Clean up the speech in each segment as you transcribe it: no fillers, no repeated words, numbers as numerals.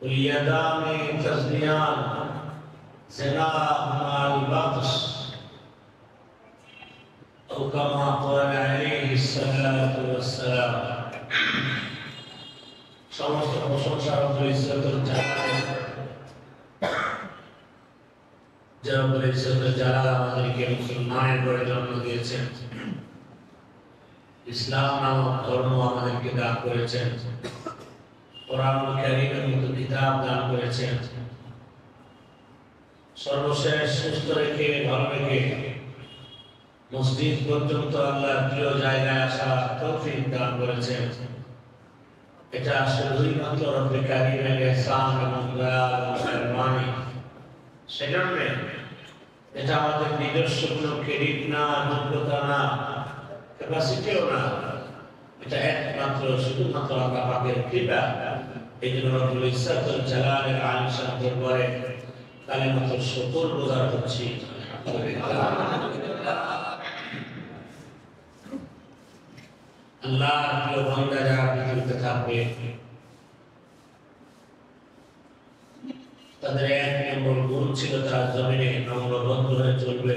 واليدان تزنيان زناهما البطش أو كما قال عليه الصلاة والسلام সমস্ত প্রশংসা ও ইজ্জতের জালাল যারা বলে ইজ্জতের জালাল আমাদেরকে মুসলমানের করে জন্ম দিয়েছেন, ইসলাম নামক ধর্ম আমাদেরকে দান করেছেন, কোরআন কারীমের মতো কিতাব দান করেছেন, সর্বশেষ সুস্থ রেখে ভালো রেখে মসজিদ পর্যন্ত আল্লাহর প্রিয় জায়গায় আসার তৌফিক দান করেছেন। এটা শুধুই মাত্র রব্বুল কারীমের ইহসান এবং দয়া এবং মেহেরবানি। সেজন্য এটা আমাদের নিজস্ব কোনো ক্রেডিট না, যোগ্যতা না, ক্যাপাসিটিও না, এটা একমাত্র শুধুমাত্র আল্লাহ পাকের কৃপা। এই জন্য রব্বুল ইজ্জতুল জালালের আলিশান দরবারে কালিমাতুল শুকর গুজার করছি। আল্লাহ প্রিয় বান্দা যারা পৃথিবীতে থাকবে তাদের এক নম্বর গুণ ছিল তারা জমিনে নম্রভদ্র হয়ে চলবে।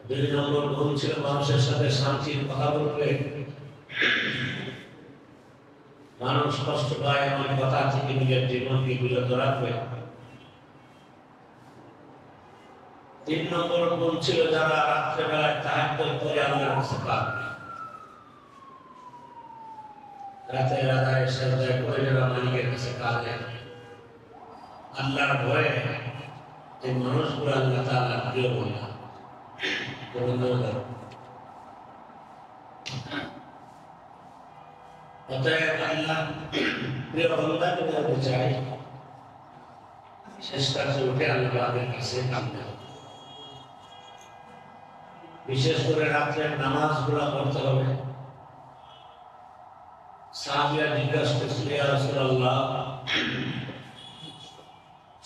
দুই নম্বর গুণ ছিল মানুষের সাথে শান্তির কথা বলবে, মানুষ কষ্ট পায় এমন কথা থেকে নিজের জীবনকে বিরত রাখবে। তিন নম্বর গুণ ছিল যারা রাত্রেবেলায় তাহাজ্জুদ করে আল্লাহর কাছে কাঁদবে, রাতের আধারে সেজদা করে যারা মালিকের কাছে কাঁদে আল্লাহর ভয়ে, এই মানুষগুলো আল্লাহ তাআলার প্রিয় বান্দা। অতএব আল্লাহ প্রিয় বান্দাকে বলতে চাই, শেষ কাজে উঠে আল্লাহর কাছে কাঁদতে হবে। বিশেষ করে রাত্রের নামাজগুলো পড়তে হবে। সাহাবীরা জিজ্ঞাসা করছিল, ইয়া রাসূলুল্লাহ,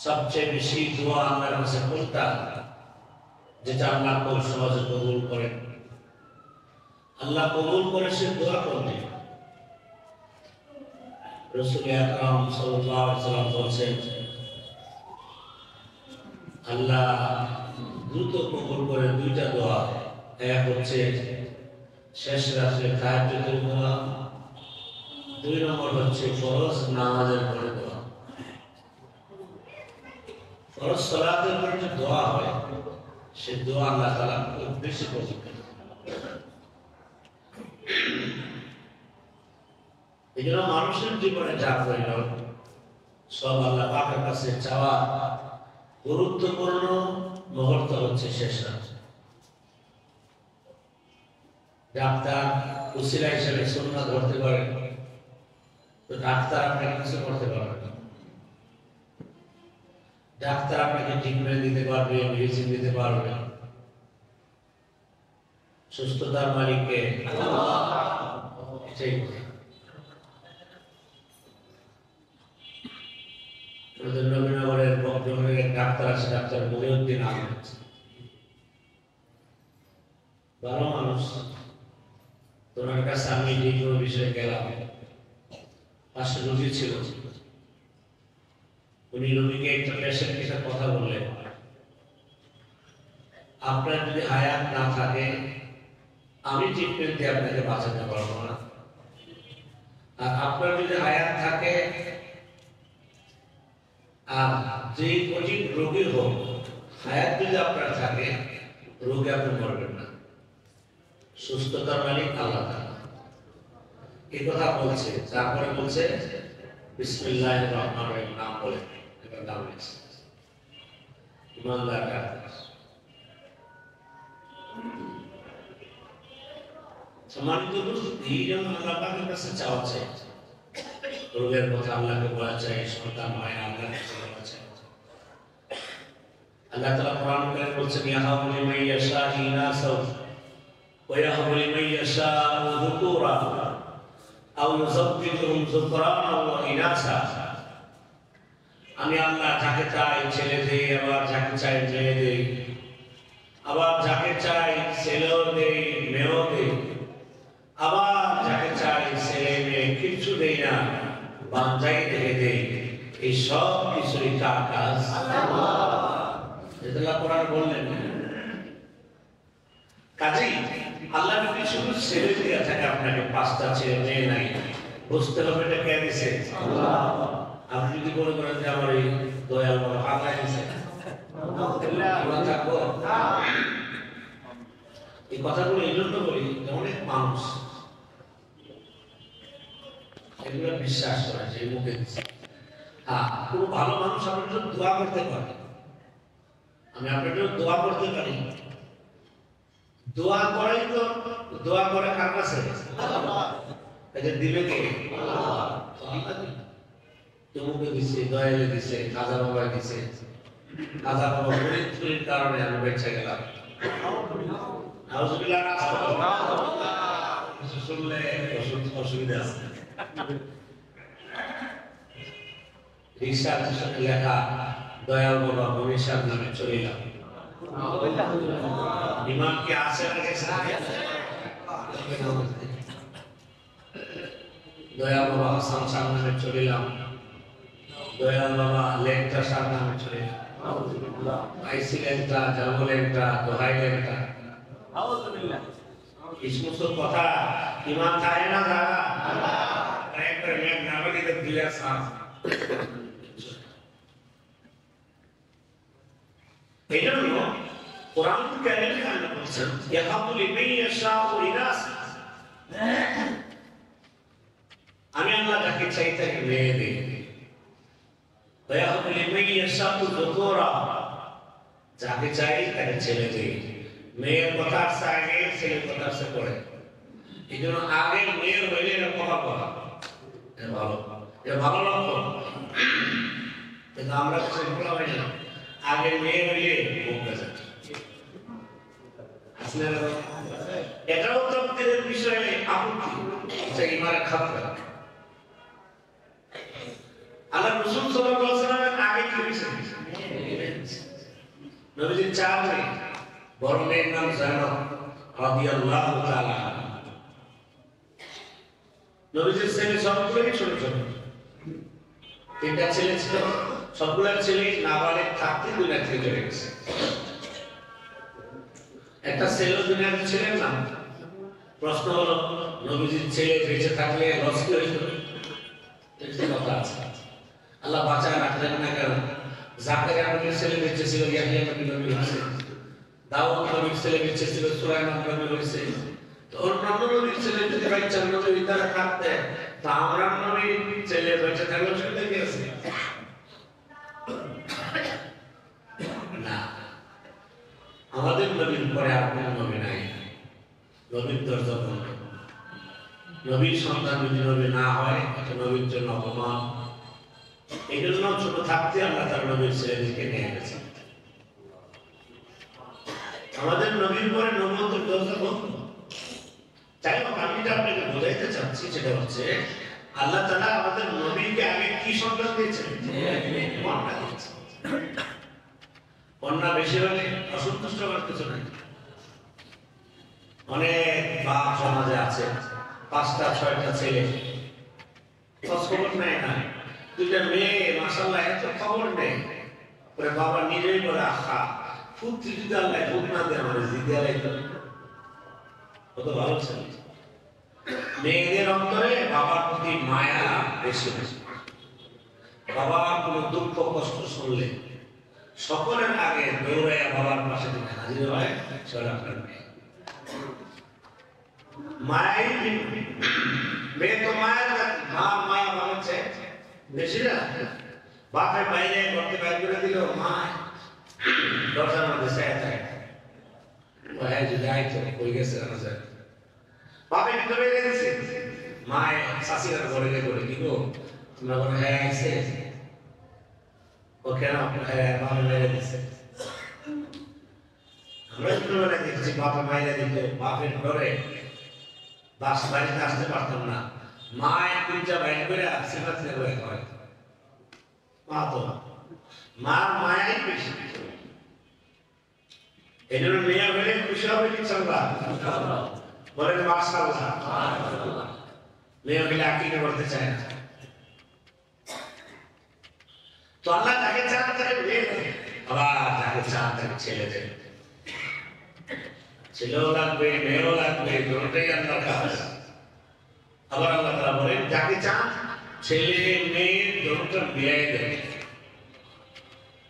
সবচেয়ে বেশি দোয়া আল্লাহর কাছে কোনটা যেটা আল্লাহ খুব সহজে কবুল করেন? আল্লাহ কবুল করে সে দোয়া করবে। রাসূল আকরাম সাল্লাল্লাহু আলাইহি ওয়াসাল্লাম বলেছেন, আল্লাহ দ্রুত কবুল করে দুইটা দোয়া। এক হচ্ছে শেষ রাতে তাহাজ্জুদের দোয়া, দুই নম্বর হচ্ছে ফরজ নামাজের পরে দোয়া। ফরজ সালাতের পরে যে দোয়া হয় সে দোয়া আল্লাহ তাআলা খুব বেশি পছন্দ করেন। এই জন্য মানুষের জীবনে যা প্রয়োজন সব আল্লাহ পাকের কাছে চাওয়া গুরুত্বপূর্ণ মুহূর্ত হচ্ছে শেষ রাত। ডাক্তার উসিলা হিসেবে সুন্নাত ধরতে পারে, তো ডাক্তার আপনাকে কিছু করতে পারবে না। ডাক্তার আপনাকে ট্রিটমেন্ট দিতে পারবে, মেডিসিন দিতে পারবে, সুস্থতার মালিককে এটাই বলে। নবীনগরের বকজনের ডাক্তার আছে, ডাক্তার মহিউদ্দিন আহমেদ, ভালো মানুষ। তোমার কাছে আমি যে কোনো বিষয়ে গেলাম, পাশে রোগী ছিল, উনি রোগীকে একটা পেশেন্ট এসে কথা বললেন, আপনার যদি হায়াত না থাকে আমি ট্রিটমেন্ট দিয়ে আপনাকে বাঁচাতে পারবো না, আর আপনার যদি হায়াত থাকে আর যে কঠিন রোগী হোক, হায়াত যদি আপনার থাকে রোগে আপনি মরবেন না। সুস্থতার মালিক আল্লাহ তাআলা। এই কথা বলছে, তারপরে বলছে বিসমিল্লাহির রহমানির রহিম নাম বলে এটা নাম লিখছে ইমানদার ডাক্তার। সম্মানিত এই জন্য আল্লাহ পাকের কাছে চাওয়া চাই, রোগের কথা আল্লাহকে বলা চাই, সন্তান হয় আল্লাহর কাছে বলা চাই। আল্লাহ তাআলা কোরআন কারীমে বলছেন, ইয়াহাবু লিমান ইয়াশাউ ইনাসা ওয়া ইয়াহাবু লিমান ইয়াশাউ যুকুরা আও ইউযাব্বিজুহুম যুকরানা ওয়া ইনাসা। আমি আল্লাহ যাকে চাই ছেলে দেই, আবার যাকে চাই মেয়ে দেই, আবার যাকে চাই ছেলেও দেই মেয়েও দেই, আবার যাকে চাই ছেলে মেয়ে কিছু দেই না, বাঞ্ছাই রেখে দেই। এই সব কিছুই কার কাজ? আল্লাহ কোরআন বললেন। কাজেই আল্লাহ যদি শুধু ছেলে দিয়ে থাকে আপনাকে 5টা ছেলে মেয়ে নাই, বুঝতে হবে এটা কে দিছে? আপনি যদি মনে করেন যে আমার এই দয়াল বাবা আল্লাহ দিছে, এই কথাগুলো এই জন্য বলি যে অনেক মানুষ এগুলো বিশ্বাস করে যে মুখে দিচ্ছে। হ্যাঁ, কোনো ভালো মানুষ আপনার জন্য দোয়া করতে পারে, আমি আপনার জন্য দোয়া করতে পারি। দোয়া করেই তো, দোয়া করে কার কাছে? এটা দিবে কে? মুখে দিচ্ছে, দয়ালে দিচ্ছে, খাজা বাবা দিচ্ছে। খাজা বাবা গরিব কারণে আমি বেঁচে গেলাম। শুনলে অসুবিধা আছে। রিক্সার পিছনে লেখা দয়াল বাবা মনীষার নামে চলিলাম। ইমাম কি আছে? দয়াল বাবা হাসান সাহেব নামে চলিলাম। দয়াল বাবা লেখটা সাহেব নামে চলিলাম। আইসি লেখটা, জামু লেখটা, দোহাই লেখটা, এই সমস্ত কথা ইমাম চায় না যারা একবার মেঘ নামে দিতে দিয়ে সাহ। এই জন্য কোরআন কারীমে আল্লাহ বলেছেন ইয়াহাবু লিমান ইয়াশাউ ইনাস, আমি আল্লাহ যাকে চাই তাকে মেয়ে দেই। ইয়াহাবু লিমান ইয়াশাউ যুকুরা, যাকে চাই তাকে ছেলে দেই। মেয়ের কথা আসছে আগে, ছেলের কথা আসছে পরে। এই জন্য আগে মেয়ের হইলে এটা কথা বলা ভালো, এটা ভালো লক্ষণ। কিন্তু আমরা সেগুলো হয় না, আগে মেয়ে হইলে মুখ গেছে। এটাও তকদীরের বিষয়ে আপত্তি, এটা ইমানে খাতরা। আল্লাহ রাসূল সাল্লাল্লাহু আলাইহি ওয়াসাল্লামের আগে কি হয়েছে? নবীজির 4 মেয়ে, বড় মেয়ের নাম যায়নব রাদিয়াল্লাহু তাআলা। নবীজির ছেলে সবগুলোই ছোট ছোট, 3টা ছেলে ছিল, সবগুলোর ছেলে নাবালেগ থাকতে দুনিয়া থেকে চলে গেছে। একটা ছেলে দুনিয়াতে ছিলেন না। প্রশ্ন হলো নবীজির ছেলে বেঁচে থাকলে লস কি হইত? কথা আছে, আল্লাহ বাঁচায় রাখলেন না কেন? জাকারিয়া নবীর ছেলে বেঁচে ছিল, ইয়াহইয়া নবী হয়েছে। দাউদ নবীর ছেলে বেঁচে ছিল, সুলাইমান নবী হয়েছে। তো অন্যান্য নবীর ছেলে যদি বাচ্চা নবী ভিতরে থাকতে, তা আমরা নবীর ছেলে বেঁচে থাকলে অসুবিধা কি আছে? না, আমাদের নবীর পরে আর কোনো নবী নাই। নবীর দরজা বন্ধ। নবীর সন্তান যদি নবী না হয়, এটা নবীর জন্য অপমান। এই জন্য ছোট থাকতে আল্লাহ তার নবীর ছেলেদেরকে নিয়ে গেছেন। আমাদের নবীর পরে নবুয়তের দরজা বন্ধ। তাই আমি যেটা আপনাকে বোঝাইতে চাচ্ছি সেটা হচ্ছে আল্লাহ তাআলা আমাদের নবীকে আগে কি সন্তান দিয়েছেন? কন্যা দিয়েছেন। কন্যা বেশি হলে অসন্তুষ্ট করার কিছু নাই। অনেক বাপ সমাজে আছে 5টা 6টা ছেলে, খোঁজ খবর নেয় না। 2টা মেয়ে মাশাআল্লাহ এত খবর নেই। পরে বাবা নিজেই বলে আহা পুত্র যদি আল্লাহ ভোগ না দেয় আমার জিদে আলাই কত ভালো ছেলে। মেয়েদের অন্তরে বাবার প্রতি মায়া বেশি বেশি। বাবার কোনো দুঃখ কষ্ট শুনলে সকলের আগে দৌড়াইয়া বাবার পাশে থেকে হাজির হয় সেটা আপনার মেয়ে। মায়াই মেয়ে তো মায়ের মা মায়া ভাবছে বেশি না। বাপের বাইরে ঘরতে বাইর করে দিল, মা দরজার মধ্যে চায় থাকে যদি আইতো হয়ে গেছে বাপে ভিতরে গেছে। মায় শাশিরার ঘরে করে কি গো তোমরা বলে হ্যাঁ আইছে ও কেন হ্যাঁ বাপে মেরে দিচ্ছে। আমরা ছোটবেলায় দেখছি বাপে মাইরে দিত, বাপের ঘরে বাস বাড়িতে আসতে পারতাম না। মায়ের 3টা বাইর করে সিফাত করে হয় মা তো মার মায়াই বেশি। এই জন্য মেয়ে হলে খুশি হবে ইনশাআল্লাহ, বলেন মাশাআল্লাহ। মেয়ে হলে আকিকা করতে চায় না। তো আল্লাহ যাকে চান তাকে বিয়ে দেন, আবার যাকে চান তাকে ছেলে দেন। ছেলেও লাগবে, মেয়েও লাগবে, দুটোই আল্লাহ কাজ। আবার আল্লাহ তাআলা বলেন যাকে চান ছেলে মেয়ে দুটো বিয়ে দেন।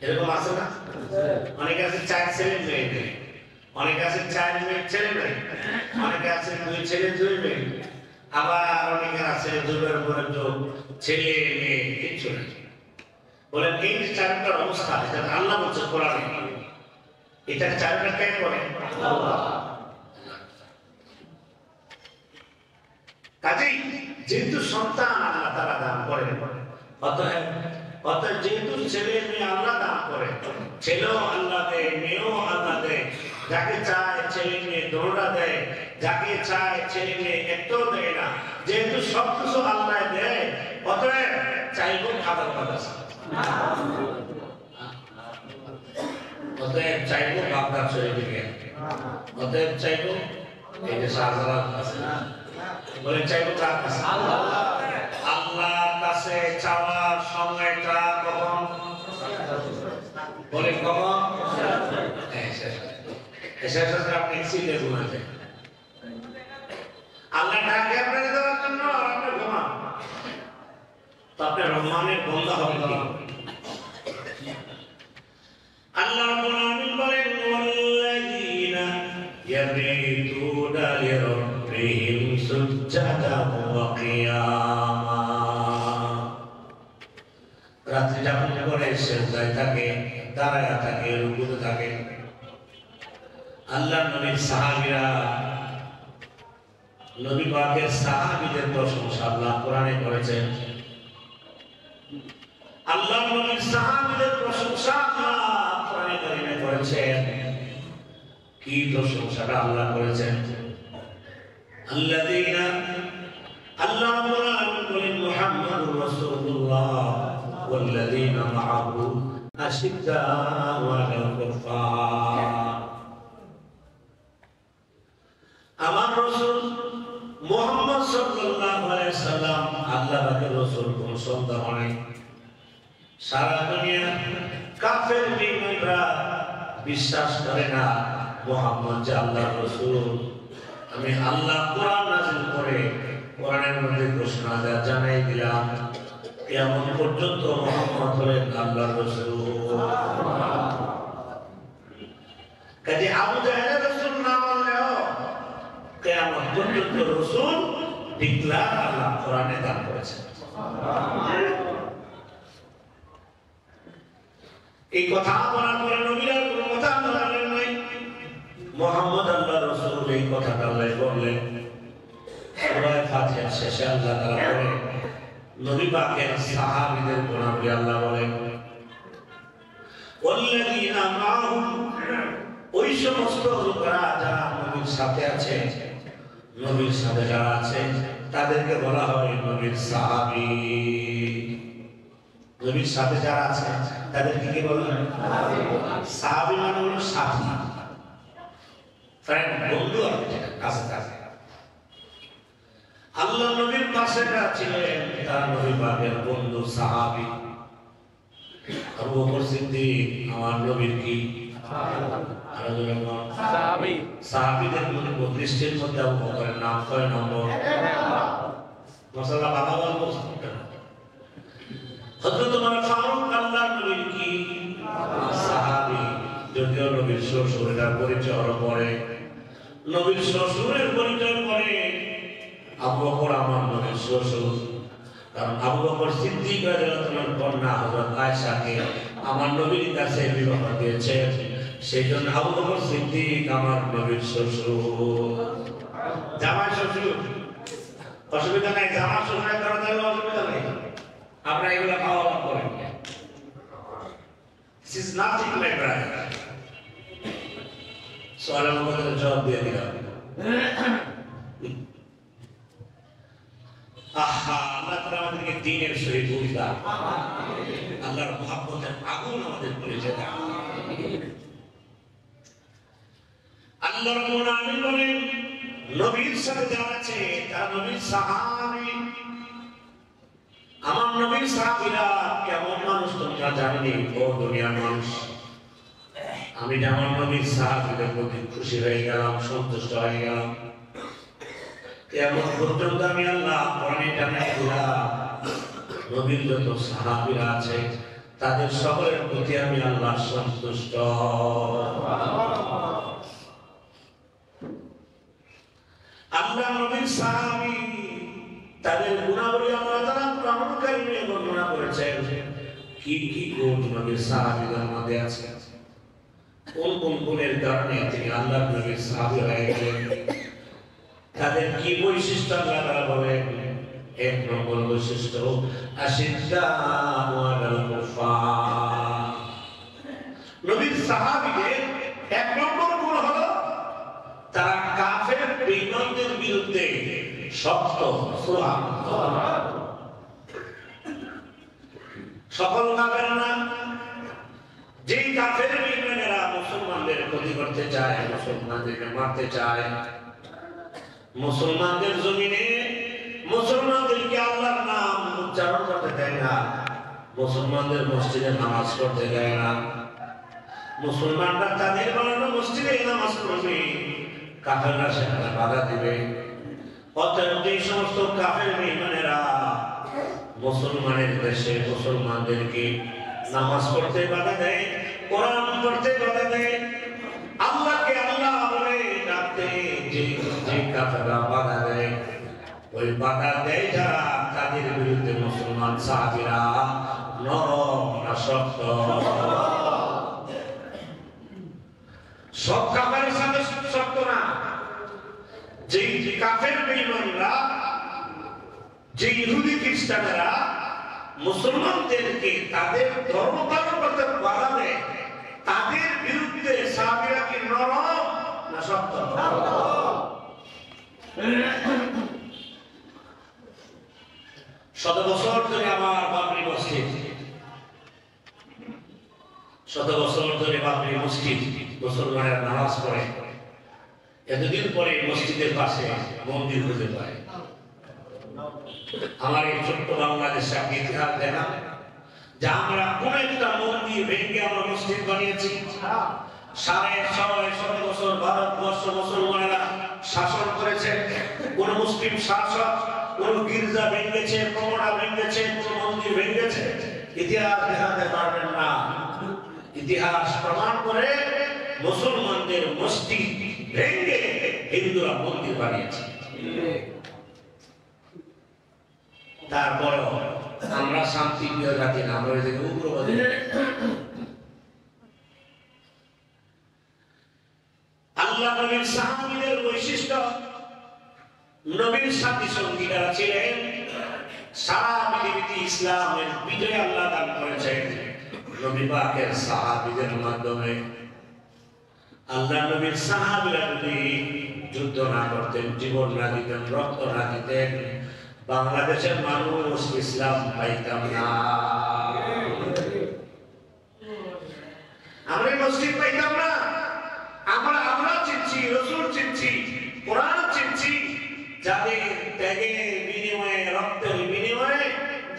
এরকম আছে না? অনেকে আছে 4 ছেলে মেয়ে নেই, অনেকে আছে 4 মেয়ে ছেলে মেয়ে, অনেকে আছে 2 ছেলে 2 মেয়ে, আবার অনেকে আছে যুগের পরে যুগ ছেলে মেয়ে কিছু নেই। বলেন এই যে 4টার অবস্থা, এটা আল্লাহ বলছে কোরআনে, এটা 4টা কে করে? আল্লাহ। কাজেই যেহেতু সন্তান আল্লাহ তাআলা দান করেন, অতএব যেহেতু ছেলে মেয়ে আল্লাহ দান করে, ছেলেও আল্লাহ দেয়, মেয়েও আল্লাহ দেয়, যাকে চায় ছেলে মেয়ে দৌড়া দেয়, যাকে চায় ছেলে মেয়ে একটু দেয় না। যেহেতু সবকিছু আল্লাহ দেয়, অতএব চাইবো খাবার কথা, অতএব চাইবো বাগদাদ শরীফে, অতএব চাইবো এই যে শাহজালাল আছে না, বলে চাইবো কার কাছে? আল্লাহর কাছে চাওয়ার সময়টা কখন? বলে কখন? আপনি সিটে ঘুমাতে আল্লাহ ডাকে আপনাকে দেওয়ার জন্য, আর আপনি ঘুমান, তো আপনি রহমানের বন্দা হবেন কি? আল্লাহ রাব্বুল আলামিন বলেন ওয়াল্লাযীনা ইয়াবিতুনা লিরাব্বিহিম সুজদান ওয়া কিয়ামা, রাত্রি যাপন করে সিজদায় থাকে, দাঁড়ায়া থাকে, রুকুতে থাকে। আল্লাহর নবীর সাহাবীরা, নবী পাকের সাহাবীদের প্রশংসা আল্লাহ কোরআনে করেছেন। আল্লাহর নবীর সাহাবীদের প্রশংসা আল্লাহ কোরআনে কারিমে করেছেন। কি প্রশংসাটা আল্লাহ করেছেন? আল্লাযীনা, আল্লাহ রাব্বুল আলামিন বলেন মুহাম্মাদুর রাসূলুল্লাহ ওয়াল্লাযীনা মাআহু আশিদ্দাউ আলাল কুফার। আমার রাসূল মুহাম্মদ সাল্লাল্লাহু আলাইহি সাল্লাম আল্লাহ পাকের রাসূল, কোন সন্দেহ নেই। সারা দুনিয়া কাফের মুমিনরা বিশ্বাস করে না মুহাম্মদ যে আল্লাহর রাসূল। আমি আল্লাহ কোরআন নাযিল করে কোরআনের মধ্যে ঘোষণা জানাই দিলাম, কিয়ামত পর্যন্ত মুহাম্মদ হলেন আল্লাহর রাসূল। কাজে আবু জাহেলের রাসূল না বললেও কিয়ামত পর্যন্ত রাসূল ডিক্লার আল্লাহ কোরআনে দান করেছেন। এই কথা বলার পরে নবীরা কোনো কথা বলেন নাই, মুহাম্মদ আল্লাহর রাসূল এই কথাটা আল্লাহ বললেন। সূরা ফাতিহার শেষে আল্লাহ তাআলা বলেন, নবী পাকের সাহাবীদের গুণাবলী আল্লাহ বলেন ওয়াল্লাযীনা মাআহু, ওই সমস্ত লোকেরা যারা নবীর সাথে আছে, নবীর সাথে যারা আছে তাদেরকে বলা হয় নবীর সাহাবী। নবীর সাথে যারা আছে তাদেরকে কি বলা হয়? সাহাবী মানে হলো সাথী, ফ্রেন্ড, বন্ধু, কাছে কাছে। আল্লাহ নবীর পাশে যারা ছিলেন তারা নবী পাকের বন্ধু সাহাবী। আবু বকর সিদ্দিক আমার নবীর কি সাহাবী? সাহাবীদের মধ্যে 32 মধ্যে আবু বকরের নাম কয় নম্বর? মাশাআল্লাহ, বাবা বলবো হযরত ওমর ফারুক আল্লাহর নবীর কি সাহাবী। যদিও নবীর শ্বশুরের পরিচয় হলো পরে, নবীর শ্বশুরের পরিচয় পরে, আবু বকর আমার নবীর শ্বশুর। কারণ আবু বকর সিদ্দিক রাদিয়াল্লাহু আনহু কন্যা হযরত আয়েশাকে আমার নবীর কাছে বিবাহ দিয়েছেন, সেই জন্য আবু বকর সিদ্দিক আমার নবীর শ্বশুর। জামাই শ্বশুর অসুবিধা নাই, জামা শ্বশুরের করা যায় অসুবিধা নেই, আমরা এগুলা খাওয়া দাওয়া করেন। This is nothing, my brother. সোয়ালের মধ্যে জবাব দিয়ে দিলাম। আহা, আল্লাহ তাআলা আমাদেরকে দ্বীনের শরীর বুঝা, আল্লাহর মহব্বতের আগুন আমাদের পরিচয় দাও। আল্লাহ রাব্বুল আলামিন বলেন নবীর সাথে যারা আছে তারা নবীর সাহাবী। আমার নবীর সাহাবীরা কেমন মানুষ তোমরা তোমরা জাননি ও দুনিয়ার মানুষ, আমি যেমন নবীর সাহাবীদের প্রতি খুশি হয়ে গেলাম, সন্তুষ্ট হয়ে গেলাম, কেমন পর্যন্ত আমি আল্লাহ কোরআনে জানাই দিলাম নবীর যত সাহাবীরা আছে তাদের সকলের প্রতি আমি আল্লাহ সন্তুষ্ট। আল্লাহ নবীর সাহাবী তাদের গুণাবলী আমরা তারা কোরআন কারীমে বর্ণনা করেছেন। কি কি গুণ নবীর সাহাবীদের মধ্যে আছে, কোন কোন গুণের কারণে তিনি আল্লাহর নবীর সাহাবী হয়ে গেলেন, তাদের কি বৈশিষ্ট্য আল্লাহ তাআলা বলেন। এক নম্বর বৈশিষ্ট্য আশিদ্দাউ আলাল কুফার। নবীর সাহাবীদের এক নম্বর গুণ হলো তারা কাফের বেঈমানদের বিরুদ্ধে শক্ত। সুবহানাল্লাহ। সকল কাফের না, যেই কাফের বেঈমানেরা মুসলমানদের ক্ষতি করতে চায়, মুসলমানদেরকে মারতে চায়, মুসলমানদের জমিনে মুসলমানদেরকে আল্লাহর নাম উচ্চারণ করতে দেয় না, মুসলমানদের মসজিদে নামাজ পড়তে দেয় না, মুসলমানরা তাদের বানানো মসজিদে নামাজ পড়বে, কাফেররা সেখানে বাধা দিবে। অতএব যে সমস্ত কাফের বেঈমানেরা মুসলমানের দেশে মুসলমানদেরকে নামাজ পড়তে বাধা দেয়, কোরআন পড়তে বাধা দেয়, আল্লাহকে আল্লাহ বলে ডাকতে যে কাফেররা বাধা দেয়, ওই বাধা দেয় যারা, তাদের বিরুদ্ধে মুসলমান সাহাবীরা নরম না শক্ত। সব কাফেরের সাথে শক্ত না, যেই কাফের বেঈমানরা, যে ইহুদি খ্রিস্টানেরা মুসলমানদেরকে তাদের ধর্ম পালন করতে বাধা দেয়, তাদের বিরুদ্ধে সাহাবীরা কি নরম না শক্ত? শত বছর ধরে আমার বাবরি মসজিদ, শত বছর ধরে বাবরি মসজিদ মুসলমানেরা নামাজ পড়ে, এতদিন পরে মসজিদের পাশে মন্দির খুঁজে পায়। আমার এই ছোট্ট বাংলাদেশে আপনি ইতিহাস দেখান যে আমরা কোন একটা মন্দির ভেঙে আমরা মসজিদ বানিয়েছি। 650 বছর ভারতবর্ষ মুসলমানেরা শাসন করেছে, কোন মুসলিম শাসক কোন গির্জা ভেঙেছে, কমরা ভেঙেছে, কোন মন্দির ভেঙেছে? ইতিহাস দেখাতে পারবেন না। ইতিহাস প্রমাণ করে মুসলমানদের মসজিদ ভেঙে হিন্দুরা মন্দির বানিয়েছে। তারপরেও আমরা শান্তি প্রিয় জাতি না, আমরা এদিকে উগ্রবাদী। আল্লাহ নবীর সাহাবীদের বৈশিষ্ট্য, নবীর সাথী সঙ্গীরা ছিলেন সারা পৃথিবীতে ইসলামের বিজয় আল্লাহ দান করেছেন নবী পাকের সাহাবীদের মাধ্যমে। আল্লাহ নবীর সাহাবীরা যদি যুদ্ধ না করতেন, জীবন না দিতেন, রক্ত না দিতেন, বাংলাদেশের মানুষ ইসলাম পাইতাম না, আমরা মসজিদ পাইতাম না। আমরা চিনছি রাসূল, চিনছি কোরআন, চিনছি যাদের ত্যাগের বিনিময়ে, রক্তের বিনিময়ে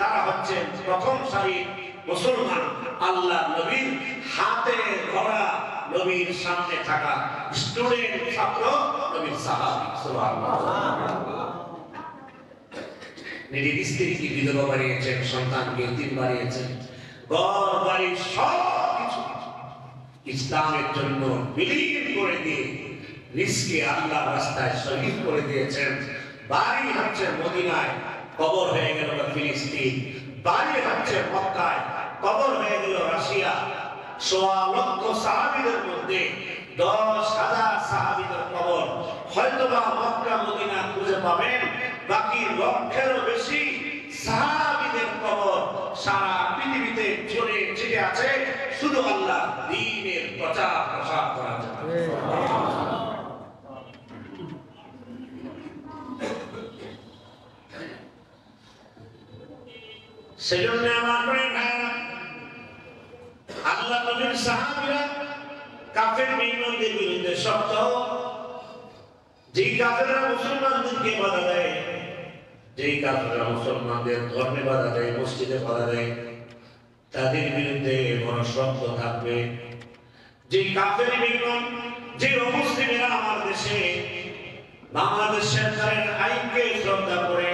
তারা হচ্ছে প্রথম সারির মুসলমান। আল্লাহ নবীর হাতে ধরা, নবীর সামনে থাকা স্টুডেন্ট, ছাত্র, নবীর সাহাবী। সুবহানাল্লাহ। নিজের স্ত্রীকে বিধবা বানিয়েছেন, সন্তানকে এতিম বানিয়েছেন, ঘর বাড়ি সব কিছু ইসলামের জন্য বিলীন করে দিয়ে নিজকে আল্লাহর রাস্তায় শহীদ করে দিয়েছেন। বাড়ি হচ্ছে মদিনায়, কবর হয়ে গেল ফিলিস্তিন, বাড়ি হচ্ছে মক্কায়, কবর হয়ে গেল রাশিয়া। 1.25 লক্ষ সাহাবীদের মধ্যে 10,000 সাহাবীদের কবর হয়তোবা মক্কা মদিনা খুঁজে পাবেন, বাকি লক্ষেরও বেশি সাহাবীদের কবর সারা পৃথিবীতে ছড়িয়ে ছিটে আছে, শুধু আল্লাহ দ্বীনের প্রচার প্রসার করার জন্য। সেজন্য আমার ভাইরা, আল্লাহ নবীর সাহাবীরা কাফের বেঈমানদের বিরুদ্ধে শক্ত। যেই কাফেররা মুসলমানদেরকে বাধা দেয়, যেই কাফেররা মুসলমানদের ধর্মে বাধা দেয়, মসজিদে বাধা দেয়, তাদের বিরুদ্ধে বড় শক্ত থাকবে। যে কাফের বিমান, যে অমুসলিমেরা আমার দেশে বাংলাদেশ সরকারের আইনকে শ্রদ্ধা করে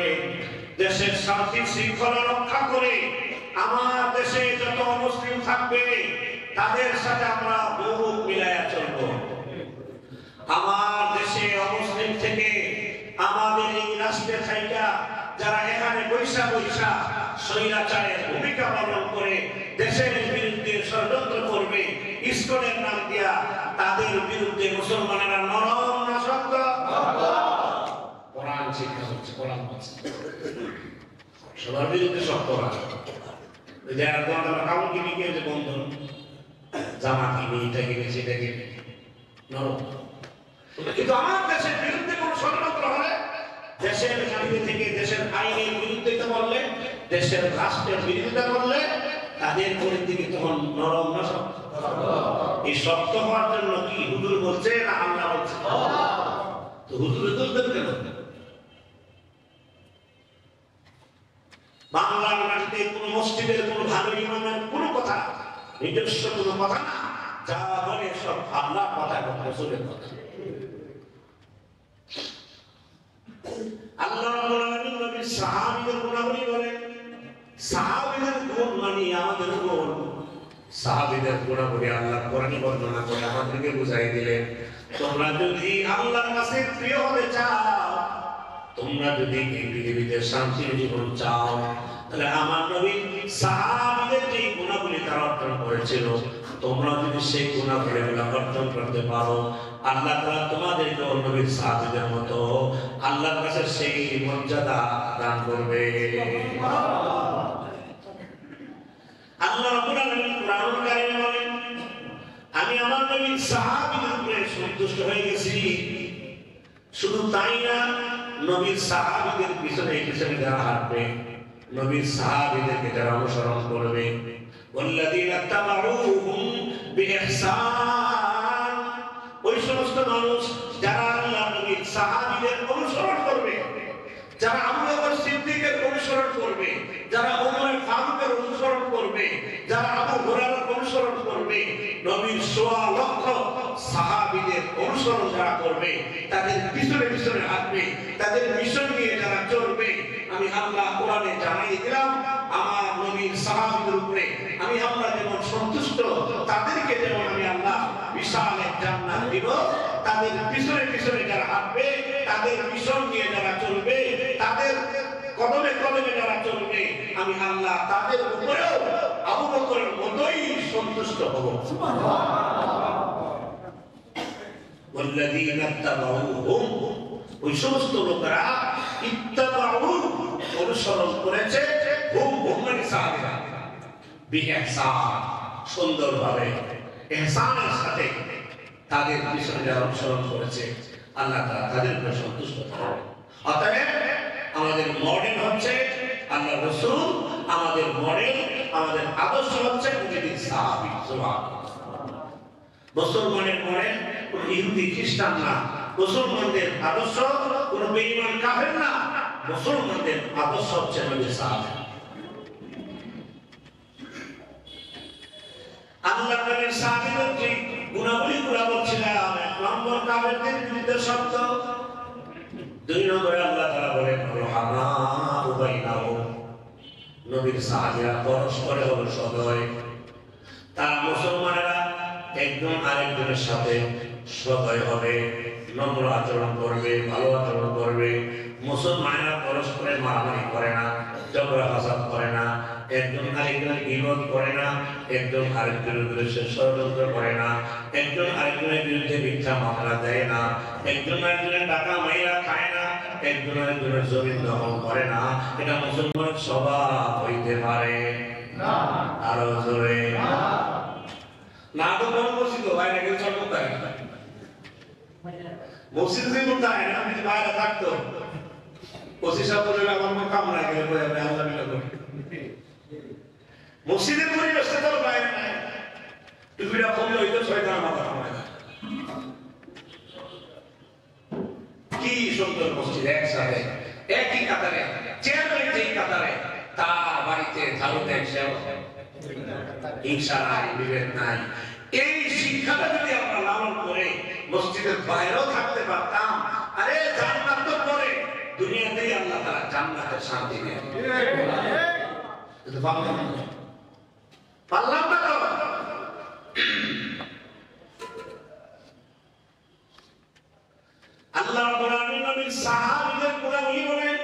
দেশের শান্তি শৃঙ্খলা রক্ষা করে আমার দেশে যত অমুসলিম থাকবে তাদের সাথে আমরা বহু মিলায়া চলব। আমার দেশে অমুসলিম থেকে আমাদের এই রাষ্ট্রে থাইকা যারা এখানে বৈশা বৈশা স্বৈরাচারের ভূমিকা পালন করে দেশের বিরুদ্ধে ষড়যন্ত্র করবে ইসকনের নাম দিয়া, তাদের বিরুদ্ধে মুসলমানেরা নরম না শক্ত? কোরআন শিক্ষা হচ্ছে, কোরআন হচ্ছে সবার বিরুদ্ধে শক্ত না। কাউন কিনে কেউ যে বন্ধন জামা কিনি, এটা কিনে সেটা কিনে নরম। কিন্তু আমার দেশের বিরুদ্ধে কোন ষড়যন্ত্র হলে, দেশের মাটিতে থেকে দেশের আইনের বিরুদ্ধে বললে, দেশের রাষ্ট্রের বিরুদ্ধে বললে তাদের পরিস্থিতি তখন নরম না শক্ত? এই শক্ত হওয়ার জন্য কি হুজুর বলছে না আল্লাহ বলছে? তো হুজুরে দোষ দেন কেন? বাংলার মাটিতে কোন মসজিদের কোন ভালো ইমামের কোন কথা, নিজস্ব কোন কথা না, যা বলে সব আল্লাহর কথা, রাসূলের কথা। আল্লাহ রাব্বুল আলামিন নবীর সাহাবীদের গুণাবলী বলেন, সাহাবীদের গুণ মানে আমাদের গুণ। সাহাবীদের গুণাবলী আল্লাহ কোরআনে বর্ণনা করে আমাদেরকে বুঝাই দিলেন, তোমরা যদি আল্লাহর কাছে প্রিয় হতে চাও, তোমরা যদি এই পৃথিবীতে শান্তির জীবন চাও, তাহলে আমার নবী সাহাবীদের যে গুণাবলী তারা অর্জন করেছিল, তোমরা যদি সেই গুণাবলীগুলো অর্জন করতে পারো, আল্লাহ তাআলা তোমাদেরকে নবীর সাহাবীদের মতো আল্লাহর কাছে সেই মর্যাদা দান করবে। আল্লাহ রাব্বুল আলামিন কোরআনুল কারীমে বলেন, আমি আমার নবীর সাহাবীদের উপরে সন্তুষ্ট হয়ে গেছি। শুধু তাই না, নবীর সাহাবীদের পিছনে পিছনে যারা হাঁটবে, নবীর সাহাবীদেরকে যারা অনুসরণ করবে, ওয়াল্লাযীনা তাবাউহুম বিইহসান, ওই সমস্ত মানুষ যারা আল্লাহ নবীর সাহাবীদের অনুসরণ করবে, যারা আবু বকর সিদ্দিকের অনুসরণ করবে, যারা ওমর ফারুকের অনুসরণ করবে, যারা আবু হুরায়রার অনুসরণ করবে, নবীর সোয়া লক্ষ সাহাবীদের অনুসরণ যারা করবে, তাদের পিছনে পিছনে হাঁটবে, তাদের মিশন নিয়ে যারা চলবে, আমি আল্লাহ কোরআনে জানাই দিলাম, আমার নবীর সাহাবীদের উপরে আমি আল্লাহ যেমন সন্তুষ্ট, তাদেরকে যেমন আমি আল্লাহ বিশাল এক জান্নাত দিব। তাদের পিছনে পিছনে যারা হাঁটবে, তাদের মিশন নিয়ে যারা চলবে, তাদের কদমে কদমে যারা চলবে, আমি আল্লাহ তাদের উপরেও আবু বকরের মতোই সন্তুষ্ট হব। ওয়াল্লাযীনা তাবাউহুম, ওই সমস্ত লোকেরা ইত্তাবাউ, অনুসরণ করেছে, হুম হুম মানে সাহাবীরা, বিইহসান, সুন্দরভাবে ইহসানের সাথে তাদের পিছনে যারা অনুসরণ করেছে, আল্লাহ তাআলা তাদের উপরে সন্তুষ্ট থাকবেন। অতএব আমাদের মডেল হচ্ছে আল্লাহ রাসূল, আমাদের মডেল, আমাদের আদর্শ হচ্ছে নবীর সাহাবী। সুবহানাল্লাহ। মুসলমানের মডেল কোন ইহুদি খ্রিস্টান না, মুসলমানদের আদর্শ কোন বেঈমান কাফের না, মুসলমানদের আদর্শ হচ্ছে নবীর সাহাবী। আল্লাহ নবীর সাহাবীদের যে গুণাবলীগুলো বলছিলাম, এক নম্বর কাফেরদের বিরুদ্ধে শব্দ, দুই নম্বরে আল্লাহ তাআলা বলেন রহমাউ বাইনাহুম, নবীর সাহাবীরা পরস্পরে হলো সদয়, তারা মুসলমানেরা একজন আরেকজনের সাথে সদয় হবে, নম্র আচরণ করবে, ভালো আচরণ করবে। মুসলমানেরা পরস্পরে মারামারি করে না, ঝগড়া ফাসাদ করে না, একজন আরেকজনের গীবত করে না, একজন আরেকজনের বিরুদ্ধে ষড়যন্ত্র করে না, একজন আরেকজনের বিরুদ্ধে মিথ্যা মামলা দেয় না, একজন আরেকজনের টাকা মাইরা খায় না, একজন আরেকজনের জমি দখল করে না। এটা মুসলমানের স্বভাব হইতে পারে না? আরো জোরে না। তো কোন মসজিদ বাইরে গেলে চল কোথায়? মসজিদে কোথায় না? আমি বাইরে থাকতো ওসি সাহেব বলে আমার কাম না গেলে বলে আমি আল্লাহ মিলা করি। মসজিদের পরিবেশটা তো বাইরে নাই, টুপিটা পড়লে হইতো শয়তান মাথা কামায়। কি সুন্দর মসজিদ, একসাথে একই কাতারে, চেয়ারম্যান যেই কাতারে, তার বাড়িতে ঝাড়ু দেয় সেও হিংসা নাই, বিভেদ নাই। এই শিক্ষাটা যদি আমরা লালন করে মসজিদের বাইরেও থাকতে পারতাম, আরে জান্নাত তো পরে, দুনিয়াতেই আল্লাহ তাআলা জান্নাতের শান্তি দেন। কিন্তু পারলাম না তো। আল্লাহ রাব্বুল আলামিন নবীর সাহাবীদের গুণাবলী বলেন,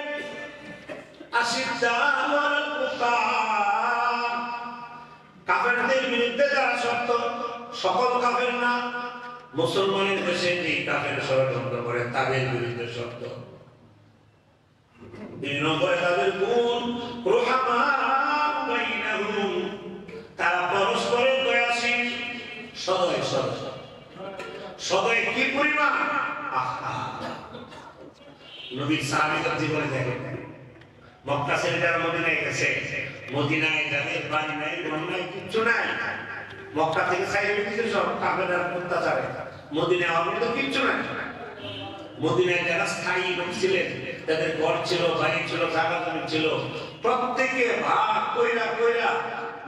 আশিদ্দাউ আলাল কুফার, কাফেরদের বিরুদ্ধে যারা শক্ত, সকল কাফের না, মুসলমানের দেশে যে কাফের ষড়যন্ত্র করে তাদের বিরুদ্ধে শক্ত। দুই নম্বরে তাদের গুণ রুহামা বাইনাহুম, তারা পরস্পরের দয়াশীল, সদয় সদয়। সদয় কি পরিমাণ! নবীর সাহাবীদের জীবনে দেখেন, মক্কা ছেড়ে যারা মদিনায় গেছে, মদিনায় যাদের বাড়ি নাই, ঘর নাই, কিচ্ছু নাই, মক্কা থেকে সাইডে দিতে সব কাফেররা অত্যাচারে, মদিনায় আমার তো কিচ্ছু নাই। মদিনায় যারা স্থায়ী লোক ছিলেন, যাদের ঘর ছিল, বাড়ি ছিল, জায়গা জমি ছিল, প্রত্যেকে ভাগ কইরা কইরা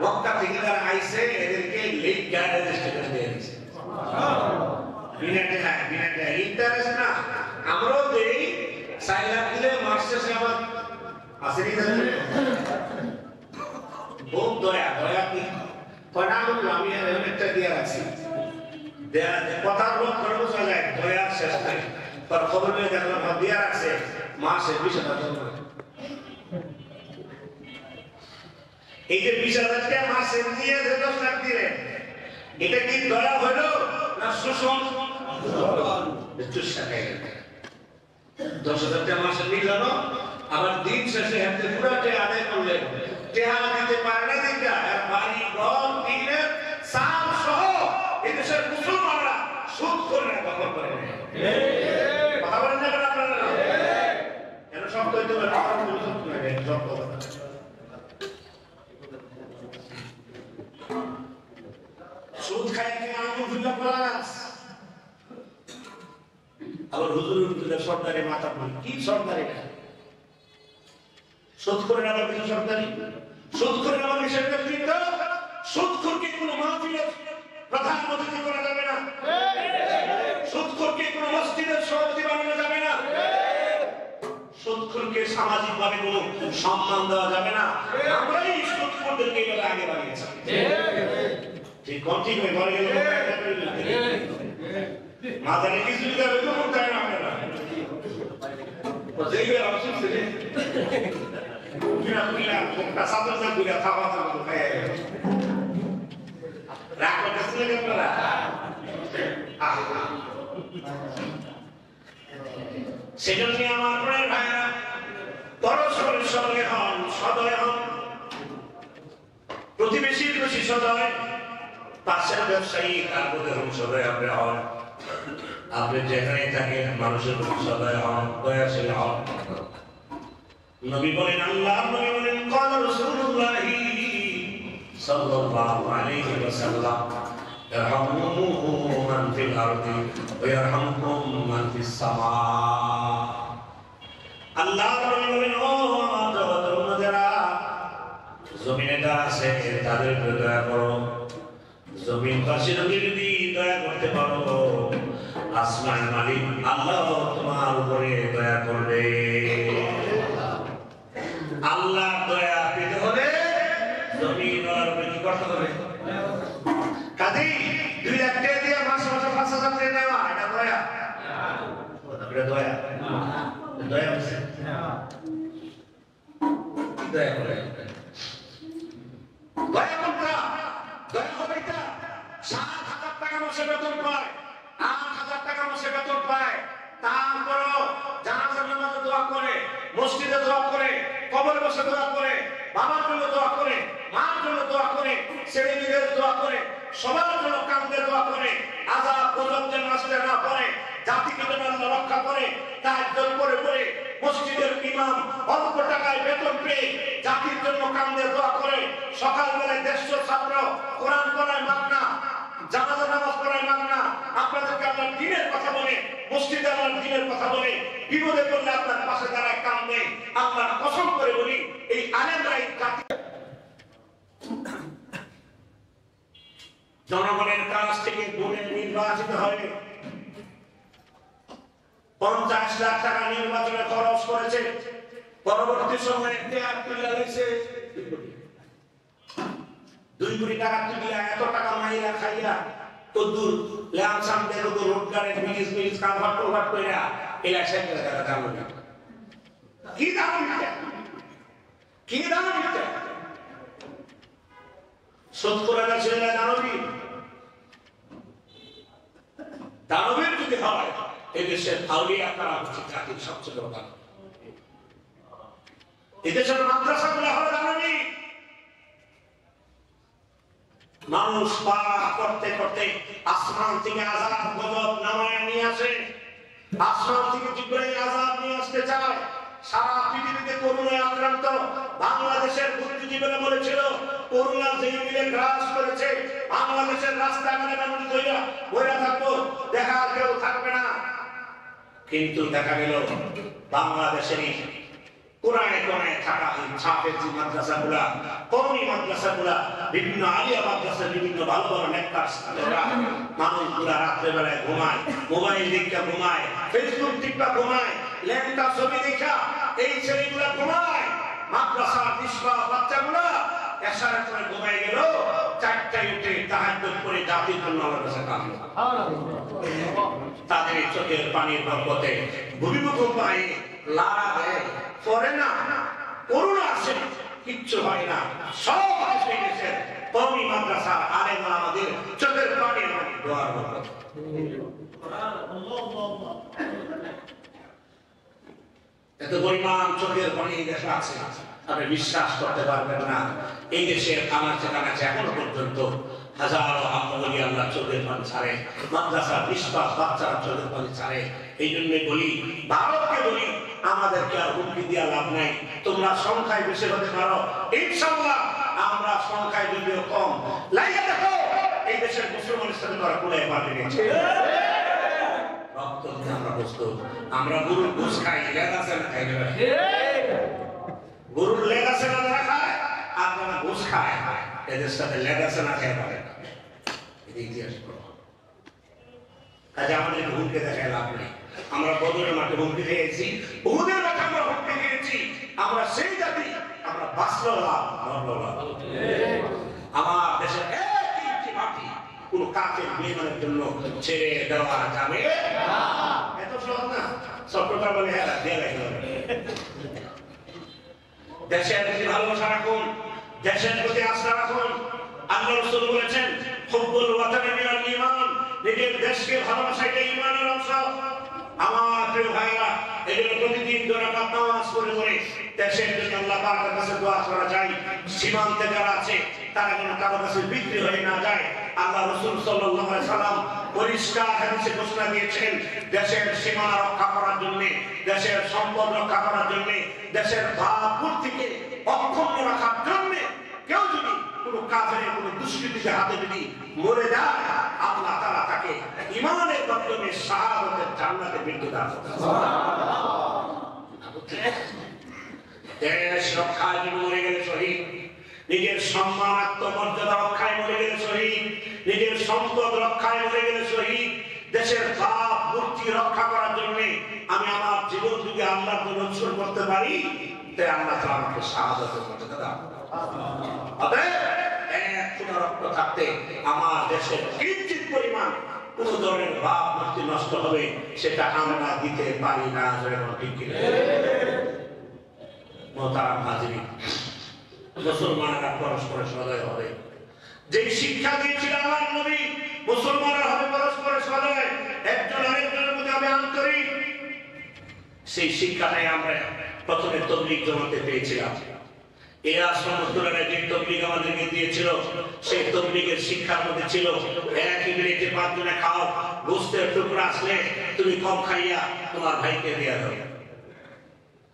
মক্কা থেকে যারা আইছে এদেরকে লিগ গার্ড রেজিস্ট্রেশন দিয়ে দিয়েছে। বিনাটে ইন্টারেস্ট না, আমরাও দেই, 4 লাখ দিলে মাস শেষে আমার আসেনি। খুব দয়া, দয়া কি কয়টা আমি একটা দিয়ে রাখছি, কথার লোক করে বোঝা যায় দয়া শেষ নাই। তার খবর নিয়ে দেখলাম দিয়ে রাখছে মাসে 20,000 টাকা। এই যে 20,000 টাকা মাসে দিয়ে 10 লাখ দিলেন, এটা কি দয়া হলো না শোষণ? 10,000 টাকা মাসে নিল না, আবার দিন শেষে হাতে পুরাটে আদায় করলেন, টেহা দিতে পারে না দেখা, আর বাড়ি ঘর দিনের সাম সহ এদেশের মুসলমানরা সুদ করে না, দখল করে না। কথা বলেন না কেন আপনারা? কেন শক্ত হইতে পারে? সুদ খাই কি আঙুল ফুল্লা প্লাস, আবার হুজুরের সরকারি মাথা পান কি সরকারি না, সুদ করে আবার কিছু সরকারি, সুদ করে আবার বিষয় ব্যক্তিত্ব, সুদখোরকে কোনো মাহফিলে প্রধান অতিথি করা যাবে না, সুদখোরকে কোনো মসজিদের সভাপতি বানানো যাবে না, সুদখোরকে সামাজিকভাবে কোনো সম্মান দেওয়া যাবে না। আমরাই সুদখোরদেরকে এইভাবে আগে বাড়িয়েছি। ঠিক কোন ঠিক হয়ে ঘরে গেলে মাথায় কিছু দেবে তো মনে হয় না আপনারা যেই অবশ্যই ছিলেন একটা সাধারণ দুইটা খাওয়া দাওয়া খাই রাগ করতেছিলেন আপনারা। সেজন্য আমার প্রায় ভাইরা পরস্পরের সঙ্গে হন, সদয় হন, প্রতিবেশীর বেশি সদয়, পাশের ব্যবসায়ী তার মধ্যে সদয় আপনি হন, আপনি যেখানে থাকেন মানুষের প্রতি সদয় হন, দয়াশীল হন। নবী বলেন, আল্লাহ নবী বলেন, قال رسول الله صلى الله عليه وسلم ارحموا من في الارض ويرحمكم من في السماء। আল্লাহ নবী বলেন, ও আমার জগতের উম্মতেরা, জমিনে যারা আছে তাদের উপরে দয়া করো, জমিনবাসীর উপরে যদি দয়া করতে পারো, আসমানের মালিক আল্লাহ তোমার উপরে দয়া করবে। আল্লাহ দয়া পেতে হলে জমিন আর উপরে কি করতে হবে? কাজেই 2 লাখ টাকা দিয়ে মাসে মাসে 5,000 টাকা নেওয়া, এটা দয়া? এটা দয়া? দয়া হচ্ছে দয়া করে দয়া কোনটা? দয়া হবে এটা 7,000 টাকা মাসে বেতন পায়, 8,000 টাকা মাসে বেতন পায়, তারপরও জানাজার নামাজে দোয়া করে, মসজিদে দোয়া করে, কবরে বসে দোয়া করে, বাবার জন্য দোয়া করে, মার জন্য দোয়া করে, ছেলে মেয়েদের দোয়া করে, সবার জন্য কান্দে দোয়া করে, আযাব গজব যেন আসতে না পারে, জাতিকে যেন আল্লাহ রক্ষা করে, তাহাজ্জুদ করে পড়ে মসজিদের ইমাম অল্প টাকায় বেতন পেয়ে জাতির জন্য কান্দে দোয়া করে, সকালবেলায় 150 ছাত্র কোরআন পড়ায় মাগনা, জানাজা নামাজ পড়ায় মাগনা, আপনাদেরকে আল্লাহর দ্বীনের কথা বলে, মসজিদে আল্লাহর দ্বীনের কথা বলে, বিপদে পড়লে আপনার পাশে দাঁড়ায় কান্দে। আল্লাহর কসম করে বলি, এই আলেমরা এই জাতি জনগণের কাছ থেকে ভোটে নির্বাচিত হয়ে 50 লাখ টাকা নির্বাচনে খরচ করেছে, পরবর্তী সময়ে ত্যাগ তুলে দিয়েছে 2 কোটি টাকা তুলে এত টাকা মাইরা খাইয়া কদ্দুর ল্যামসাম দেখো তো রোডগারের ব্রিজ কাভার কইরা ইলেকশন করে টাকা দাম না কি দাম দিতে সৎকরা ছেলে দানবীর যদি হয় এদেশের আউলিয়া করা উচিত জাতির সবচেয়ে বড় দান। এদেশের মাদ্রাসাগুলো হলো দানবী। মানুষ পাপ করতে করতে আসমান থেকে আযাব গজব নামায় নিয়ে আসে, আসমান থেকে জিবরাইল আযাব নিয়ে আসতে চায়। সারা পৃথিবীতে করোনায় আক্রান্ত বাংলাদেশের বুদ্ধিজীবীরা বলেছিল করোনা যেই মিলে গ্রাস করেছে বাংলাদেশের রাস্তাঘাটে মানুষ বইরা থাকবো, দেখা কেউ থাকবে না। কিন্তু দেখা গেল বাংলাদেশেরই কোরআনে কোরআনে থাকা ছাপেজি মাদ্রাসাগুলা, কওমি মাদ্রাসাগুলা, বিভিন্ন আলিয়া মাদ্রাসা, বিভিন্ন ভালো ভালো নেককার ছাত্ররা মানুষগুলা রাত্রে বেলায় ঘুমায়, মোবাইল দেখা ঘুমায়, ফেসবুক টিপা ঘুমায়, ল্যাংটা ছবি দেখা এই ছেলেগুলা ঘুমায়। মাদ্রাসার নিষ্পাপ বাচ্চাগুলা এশারের পরে ঘুমায় গেল, 4টায় উঠে তাহাজ্জুদ করে জাতির জন্য আল্লাহর কাছে কাঁদে। তাদের চোখের পানির বরকতে ভূমিমুখ পায়, লারা দেয়, পরে না করোনা আসে, কিচ্ছু হয় না, সব হয়ে গেছে। কওমি মাদ্রাসা আলেম আমাদের চোখের পানির দোয়ার বরকত। এত পরিমাণ চোখের পানি দেশে আছে, আপনি বিশ্বাস করতে পারবেন না। এই দেশের কানাচে কানাচে এখনো পর্যন্ত হাজারো আম্মলি আল্লাহ চোখের পানি ছাড়ে, মাদ্রাসার নিষ্পাপ বাচ্চারা চোখের পানি ছাড়ে। এই জন্য বলি, ভারতকে বলি, আমাদেরকে আর হুমকি দিয়া লাভ নাই। তোমরা সংখ্যায় বেশি হতে পারো, ইনশাআল্লাহ আমরা সংখ্যায় যদিও কম, লাইয়া দেখো এই দেশের মুসলমানের সাথে তারা কোলায় পাবে না। রক্ত দিয়ে আমরা প্রস্তুত। আমরা গরুর গোশ খাই, লেগ আছে না খাই, গরুর লেগ আছে না যারা খায়, আর যারা গোশ খায় এদের সাথে লেগ আছে না খাই পারে না। এটা ইতিহাস কাজে আমাদের হুমকে দেখায় লাভ নেই। আমরা বদরের মাঠে হুমকি খেয়েছি, উহুদের মাঠে আমরা হুমকি খেয়েছি। আমরা সেই জাতি, আমরা বাঁচলো লাভ, মরলো লাভ। আমার দেশের এক ইঞ্চি মাটি কোন কাফের বেঈমানের জন্য ছেড়ে দেওয়া যাবে না। এত সহজ না, সত্যটা বলে হ্যাঁ দিয়ে রাখতে হবে। দেশের প্রতি ভালোবাসা রাখুন, দেশের প্রতি আস্থা রাখুন। আল্লাহ রাসূল বলেছেন হুব্বুল ওয়াতানি মিনাল ঈমান, নিজের দেশকে ভালোবাসা এটা ঈমানের অংশ। আমার প্রিয় ভাইরা, এগুলো প্রতিদিন দুরাকাত নামাজ পড়ে পড়ে দেশের জন্য আল্লাহ পাকের কাছে দোয়া করা যায়। সীমান্তে যারা আছে তারা যেন কারো কাছে বিক্রি হয়ে না যায়। আল্লাহ রাসূল সাল্লাল্লাহু আলাইহি সাল্লাম পরিষ্কার হাদিসে ঘোষণা দিয়েছেন, দেশের সীমানা রক্ষা করার জন্য, দেশের সম্পদ রক্ষা করার জন্য, দেশের ভাবমূর্তিকে অক্ষুণ্ণ রাখার জন্য কেউ যদি কোনো কাফেরের কোনো দুষ্কৃতীকে হাতে যদি মরে যায়, আল্লাহ তাআলা তাকে ঈমানের মাধ্যমে শাহাদাতের জান্নাতে মৃত্যু দান করেন। দেশ রক্ষায় মরে গেলে শহীদ, নিজের সম্মান আত্মমর্যাদা রক্ষায় মরে গেলে শহীদ, নিজের সম্পদ রক্ষায় মরে গেলে শহীদ, দেশের ভাবমূর্তি রক্ষা করার জন্য আমি আমার জীবন যদি আল্লাহর জন্য উৎসর্গ করতে পারি, তাই আল্লাহ তাআলা আমাকে শাহাদাতের মর্যাদা দান করেন। রক্ত থাকতে আমার দেশের কিঞ্চিত পরিমাণ কোন ধরনের ভাবমূর্তি নষ্ট হবে সেটা আমরা দিতে পারি না। মোহতারাম হাজিরিন, মুসলমানরা পরস্পর সদয় হবে। যে শিক্ষা দিয়েছিলেন আমার নবী, মুসলমানরা হবে পরস্পর সদয়, একজন আরেকজনের প্রতি হবে আন্তরিক। সেই শিক্ষাটাই আমরা প্রথমে তাবলীগ জমাতে পেয়েছিলাম। এরা সমস্যা যে তাবলীগ আমাদেরকে দিয়েছিল, সেই তাবলীগের শিক্ষার মধ্যে ছিল একই মিনিটে 5 জনে খাও, গোশতের টুকরা আসলে তুমি কম খাইয়া তোমার ভাইকে দেয়া হবে।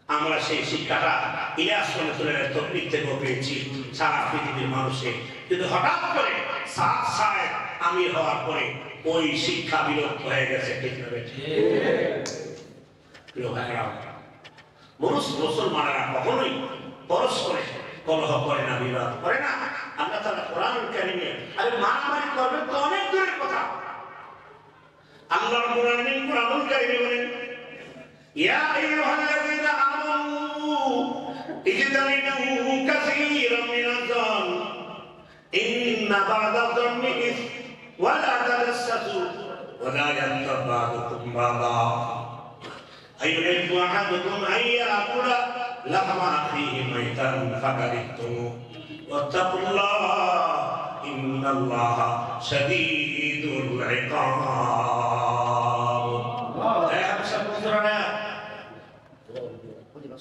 আমরা সেই শিক্ষাটা ইলিয়াস রহমাতুল্লাহর তাবলীগ থেকে পেয়েছি সারা পৃথিবীর মানুষে। কিন্তু হঠাৎ করে সাত সাহেব আমির হওয়ার পরে ওই শিক্ষা বিলুপ্ত হয়ে গেছে। ঠিক না? প্রিয় ভাইরা, মুসলমানেরা কখনোই পরস্পরে কলহ করে না, বিবাদ করে না। আল্লাহ তাআলা কোরআন কারীমে আরে মারামারি করবে তো অনেক দূরের কথা। আল্লাহ রাব্বুল আলামিন কোরআনুল কারীমে বলেন, ইয়া আইয়ুহাল্লাযীনা আমানু ইজতানিবু কাসীরাম মিনাজ-যন ইন্না বা'দায-যন্নি ইসম ওয়া লা তাজাসসু ওয়া লা ইয়াগতাব বা'দুকুম বা'দা আইয়ুহিব্বু আহাদুকুম আন ইয়াকুলা লাহমা আখিহি মাইতান ফাকারিহতুমু ওয়াত্তাকুল্লাহ ইন্নাল্লাহা শাদীদুল ইকাব।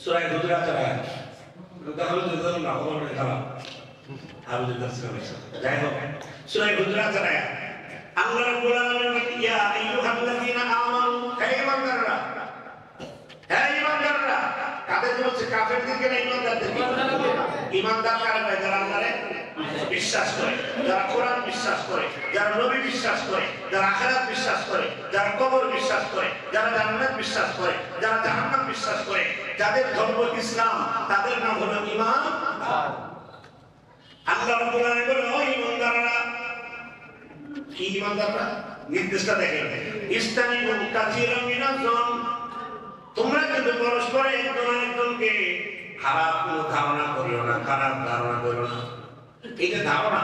সূরা হুজুরাত তাহলে তো না বলতে খারাপ আবু তাফসীর যাই হোক সূরা হুজুরাত আল্লাহ রাব্বুল আলামিন ইয়া আইয়ুহাল্লাযীনা আমানু হে ইমানদাররা, হে ইমানদাররা, কাদের বলছে? কাফেরদেরকে না ইমানদারদেরকে? ইমানদার কারা? যারা আল্লাহরে বিশ্বাস করে, যারা কোরআন বিশ্বাস করে, যারা নবী বিশ্বাস করে, যারা আখিরাত বিশ্বাস করে, যারা কবর বিশ্বাস করে, যারা জান্নাত বিশ্বাস করে, যারা জাহান্নাম বিশ্বাস করে, যাদের ধর্ম ইসলাম, তাদের নাম হলো ঈমান। আল্লাহ রাব্বুল আলামিন বলেন, ও ঈমানদাররা, কি ঈমানদাররা? নির্দেশটা দেখেন, ইস্তানিবু কাসীরাম মিনাজ-যন, তোমরা কিন্তু পরস্পর একজন আরেকজনকে খারাপ কোনো ধারণা করিও না, খারাপ ধারণা করিও না। এই যে ধারণা,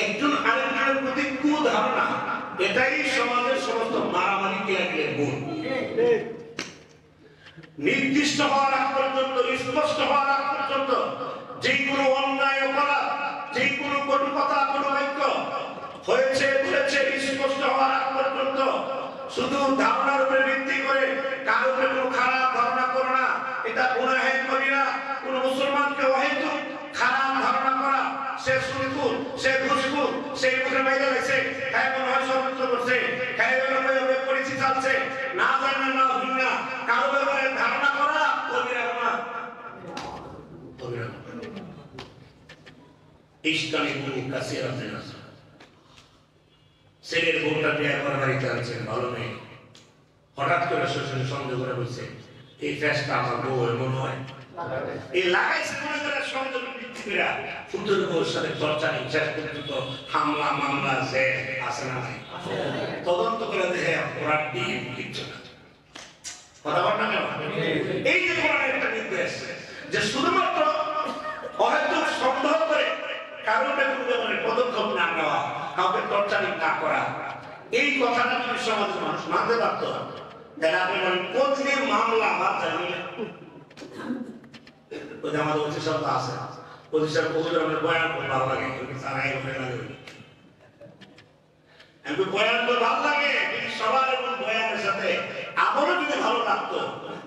একজন আরেকজনের প্রতি কুধারণা, এটাই সমাজের সমস্ত মারামারি কেলাকেলের মূল। নির্দিষ্ট হওয়ার আগ পর্যন্ত, স্পষ্ট হওয়ার আগ পর্যন্ত যে কোনো অন্যায় অপরাধ, যে কোনো কটু কথা, কোনো বাক্য হয়েছে বলেছে, স্পষ্ট হওয়ার আগ পর্যন্ত শুধু ধারণার উপরে ভিত্তি করে কারোর উপরে কোনো খারাপ ধারণা করো না। এটা গুনাহের কবিরা। কোন মুসলমানকে অহেতুক খারাপ ধারণা করা, সে সুদখোর, সে ঘুষখোর, সে মুখে বাইরে গেছে, হ্যাঁ মনে হয় ষড়যন্ত্র করছে, হ্যাঁ এভাবে পরিচিত আছে, না জানে না ভুল না, কারো ব্যাপারে ধারণা করা কবিরা গুনাহ। কবিরা ইশতানিবু কাসীরাম মিনাজ-যন। ছেলের বউটা বিয়ে করার বাড়িতে আছেন, ভালো মেয়ে, হঠাৎ করে শ্বশুর সন্দেহ করে বলছে, এই ফ্যাসটা আমার বউ এমন হয়, এই লাগাইছে মনে করে সন্দেহ বৃদ্ধি করে ফুটের বউর সাথে চর্চা নেই, শেষ পর্যন্ত হামলা মামলা আছে না নাই, তদন্ত করে দেখে ওরা ডিম কিচ্ছু না। কথা বল না কেন? এই যে কোরআনের একটা নির্দেশ যে শুধুমাত্র অহেতুক সন্দেহ করে কারোর ব্যাপারে পদক্ষেপ না নেওয়া, কাউকে টর্চারিং না করা, এই কথাটা যদি সমাজের মানুষ মানতে পারত, তাহলে আপনি বলেন প্রতিদিন মামলা বা জামিনে আমাদের অতিশব্দ আছে, অতিশব্দ আমাদের বয়ান করতে ভালো লাগে, তারাই লাগে বয়ান করতে ভালো লাগে, সবার এবং বয়ানের সাথে আমারও যদি ভালো লাগতো,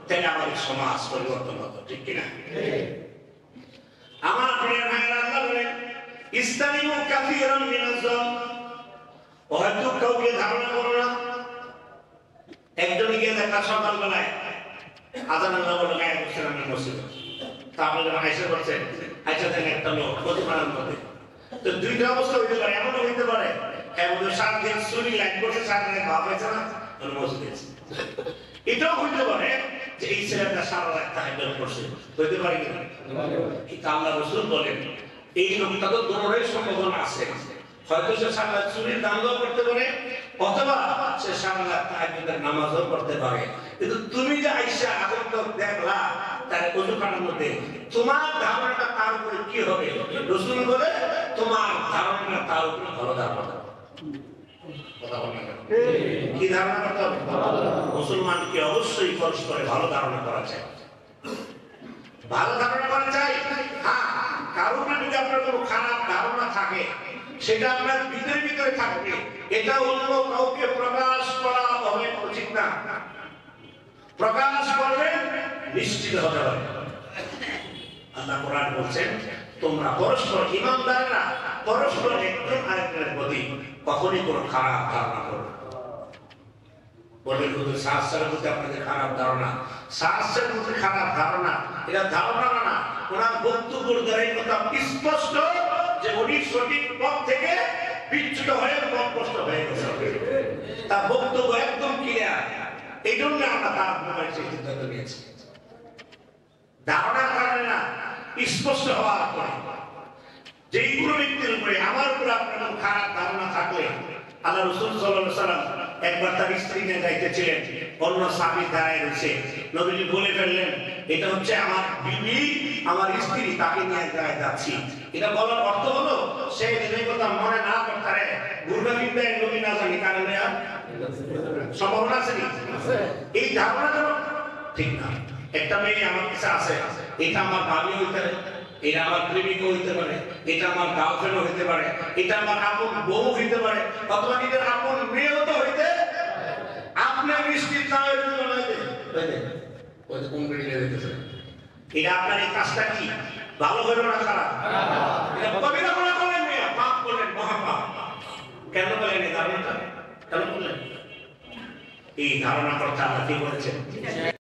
তাহলে আমাদের সমাজ পরিবর্তন হতো, ঠিক কিনা? আমার প্রিয় ভাইয়েরা, আল্লাহ বলেন ইস্তানিবু কাসীরাম মিনাজ-যন, অহেতুক কাউকে ধারণা করো না। একজন গিয়ে দেখা সকালবেলায় আজানের নামাজ গায়ে বসে রান্না করছিল, তা আপনি যখন আইসা করছেন, আইসা দেখেন একটা লোক প্রতিমানের মধ্যে, তো দুইটা অবস্থা হইতে পারে, এমনও হইতে পারে সারাদিন চুরি লাইন করছে, সারাদিন ভাব হয়েছে না, মসজিদ দিয়েছে। এটাও হইতে পারে যে এই ছেলেটা সারা রাত তাহাজ্জুদ করছে, হইতে পারে কিনা? কিন্তু আল্লাহ রাসূল বলেন এই লোকটা তো দোনোরই সম্ভাবনা আছে, হয়তো সে সারা রাত চুরির দাঙ্গা করতে পারে, অথবা সে সারা রাত তাহাজ্জুদের নামাজও পড়তে পারে। কিন্তু তুমি যে আইসা আগন্তক দেখলা তার ওজুখানার মধ্যে, তোমার ধারণাটা তার উপরে কি হবে? রাসূল বলে তোমার ধারণা তার উপরে ভালো ধারণা। কি ধারণা করতে হবে? মুসলমানকে অবশ্যই পরস্পরে ভালো ধারণা করা চাই, ভালো ধারণা করা চাই। হ্যাঁ, কারোর যদি আপনার কোনো খারাপ ধারণা থাকে, সেটা আপনার ভিতরে ভিতরে থাকবে, এটা অন্য কাউকে প্রকাশ করা হবে উচিত না। প্রকাশ করলে নিশ্চিত হতে হবে। আল্লাহ কোরআন বলছেন, তোমরা পরস্পর ঈমানদাররা পরস্পর একজন আরেকজনের প্রতি কখনই কোনো খারাপ ধারণা করো না। বলেন হুজুর শাস্ত্রের প্রতি আপনাদের খারাপ ধারণা, শাস্ত্রের প্রতি খারাপ ধারণা, এটা ধারণা না, ওনার বক্তব্যের দ্বারাই কথা স্পষ্ট যে উনি সঠিক পথ থেকে বিচ্যুত হয়ে পথভ্রষ্ট হয়ে গেছে, তার বক্তব্য একদম ক্লিয়ার। এই জন্য আমরা তার ব্যাপারে সিদ্ধান্ত নিয়েছি, ধারণার কারণে না, স্পষ্ট হওয়ার পরে। যে কোনো ব্যক্তির উপরে আমার উপর আপনার খারাপ ধারণা থাকলে আল্লাহ রাসূল সাল্লাল্লাহু আলাইহি ওয়াসাল্লাম একবার তার স্ত্রী নিয়ে যাইতেছিলেন, অন্য সাহাবী দাঁড়ায় রয়েছে, নবীজি বলে ফেললেন এটা হচ্ছে আমার বিবি, আমার স্ত্রী, তাকে নিয়ে যাচ্ছি। এটা বলার অর্থ হলো সে যে কথা মনে না করতে পারে গুরুরা বিদ্যা নবী না জানি কারণে সম্ভাবনা আছে কি? এই ধারণাটা ঠিক না। একটা মেয়ে আমার কাছে আছে, এটা আমার ভাবি হইতে পারে, এটা আমার প্রেমিক হইতে পারে, এটা আমার গার্লফ্রেন্ড হইতে পারে, এটা আমার আপন বউ হইতে পারে, অথবা নিজের আপন মেয়েও তো হইতে। আপনি নিশ্চিত না হইতে এটা আপনার এই কাজটা কি ভালো হইল না খারাপ? এটা কবিরা করে বলেন মেয়ে পাপ করলেন, মহাপাপ। কেন বলেন এই ধারণাটা? কেন বললেন? এই ধারণা করতে আমরা কি বলেছেন?